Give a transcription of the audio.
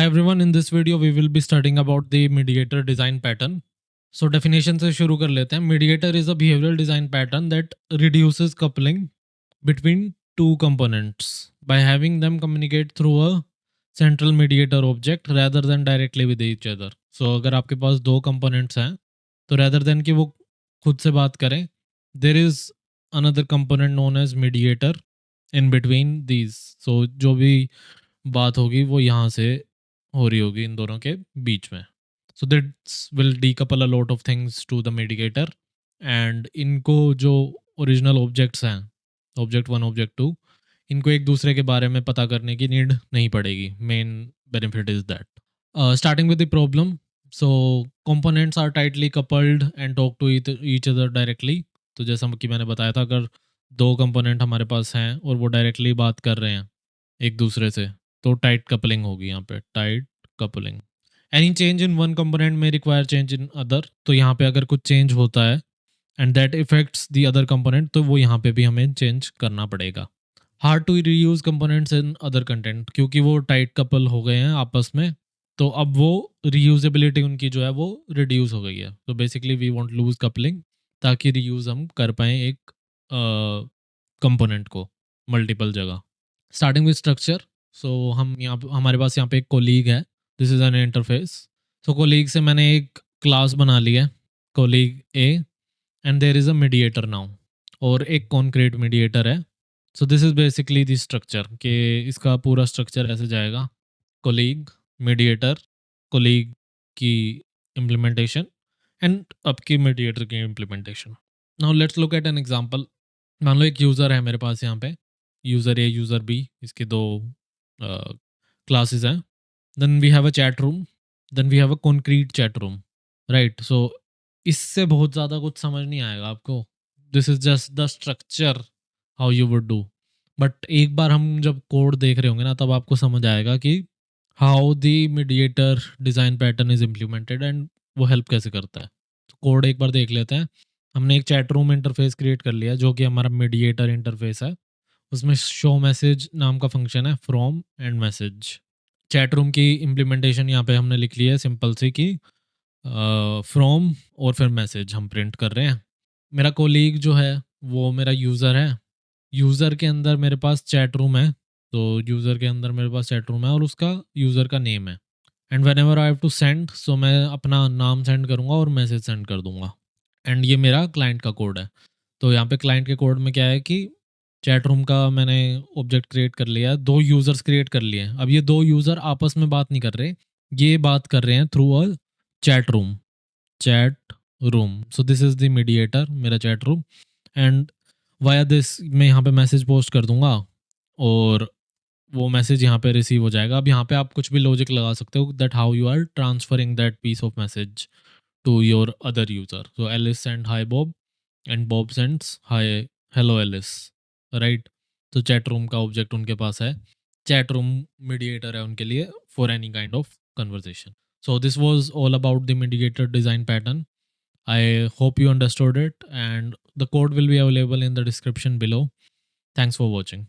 Hi everyone, in this video we will be studying about the mediator design pattern. So definition से शुरू कर लेते हैं. Mediator is a behavioral design pattern that reduces coupling between two components by having them communicate through a central mediator object rather than directly with each other. So अगर आपके पास दो components हैं, तो rather than कि वो खुद से बात करें, there is another component known as mediator in between these. So जो भी बात होगी वो यहाँ से हो रही होगी इन दोनों के बीच में. So this will decouple a lot of things to the mediator and इनको जो ओरिजिनल ऑब्जेक्ट्स हैं, ऑब्जेक्ट 1 ऑब्जेक्ट 2, इनको एक दूसरे के बारे में पता करने की नीड नहीं पड़ेगी. Main benefit is that. Starting with the problem. So components are tightly coupled and talk to each other directly. तो जैसा कि मैंने बताया था, अगर दो कंपोनेंट हमारे पास हैं और वो डायरेक्टली बात कर रहे हैं एक दूसरे से, तो टाइट कपलिंग होगी यहाँ पे. Tight coupling. Any change in one component में रिक्वायर चेंज इन अदर. तो यहाँ पे अगर कुछ चेंज होता है and that effects the other component, तो वो यहाँ पे भी हमें चेंज करना पड़ेगा. Hard to reuse components in other content, क्योंकि वो टाइट कपल हो गए हैं आपस में, तो अब वो रीयूजेबिलिटी उनकी जो है वो रिड्यूस हो गई है. तो basically we want loose coupling, ताकि रीयूज हम कर पाएँ एक कंपोनेंट को मल्टीपल जगह. Starting with structure. सो हम यहाँ हमारे पास यहाँ पे एक कोलीग है. This is an interface. So colleague से मैंने एक क्लास बना ली है, colleague A, and there is a mediator now, और एक कॉन्क्रीट मीडिएटर है. So this is basically the structure, कि इसका पूरा स्ट्रक्चर ऐसे जाएगा. कोलीग, मीडिएटर, कोलीग की इम्प्लीमेंटेशन एंड आपकी मीडिएटर की implementation. Now let's look at an example. मान लो एक यूज़र है मेरे पास यहाँ पे, यूज़र ए, यूज़र बी, इसके दो क्लासेस हैं. Then we have a chat room, then we have a concrete chat room, right. So इससे बहुत ज़्यादा कुछ समझ नहीं आएगा आपको. This is just the structure how you would do. But एक बार हम जब कोड देख रहे होंगे ना, तब आपको समझ आएगा कि how the mediator design pattern is implemented and वो हेल्प कैसे करता है. तो कोड एक बार देख लेते हैं. हमने एक चैट रूम इंटरफेस क्रिएट कर लिया, जो कि हमारा मीडिएटर इंटरफेस है. उसमें शो मैसेज नाम का फंक्शन है, from and message. Chat room की इम्प्लीमेंटेशन यहाँ पे हमने लिख ली है सिंपल सी, कि फ्रॉम और फिर मैसेज हम प्रिंट कर रहे हैं. मेरा कोलीग जो है वो मेरा यूज़र है. यूज़र के अंदर मेरे पास चैट रूम है, तो यूज़र के अंदर मेरे पास चैट रूम है और उसका यूज़र का नेम है. And whenever I have to send, so मैं अपना नाम सेंड करूँगा और मैसेज सेंड कर दूंगा. एंड ये मेरा क्लाइंट का कोड है. तो यहाँ पे क्लाइंट के कोड में क्या है कि चैट रूम का मैंने ऑब्जेक्ट क्रिएट कर लिया है, दो यूज़र्स क्रिएट कर लिए हैं. अब ये दो यूज़र आपस में बात नहीं कर रहे, ये बात कर रहे हैं through a chat room. Chat room. So this is the mediator, मेरा chat room. And via this मैं यहाँ पे मैसेज पोस्ट कर दूंगा और वो मैसेज यहाँ पे रिसीव हो जाएगा. अब यहाँ पे आप कुछ भी लॉजिक लगा सकते हो that how you are transferring that piece of message to your other user. So Alice send hi Bob and Bob sends hi hello Alice, right. तो चैट रूम का ऑब्जेक्ट उनके पास है, चैट रूम मीडिएटर है उनके लिए for any kind of conversation. So this was all about the mediator design pattern. I hope you understood it, and the code will be available in the description below. Thanks for watching.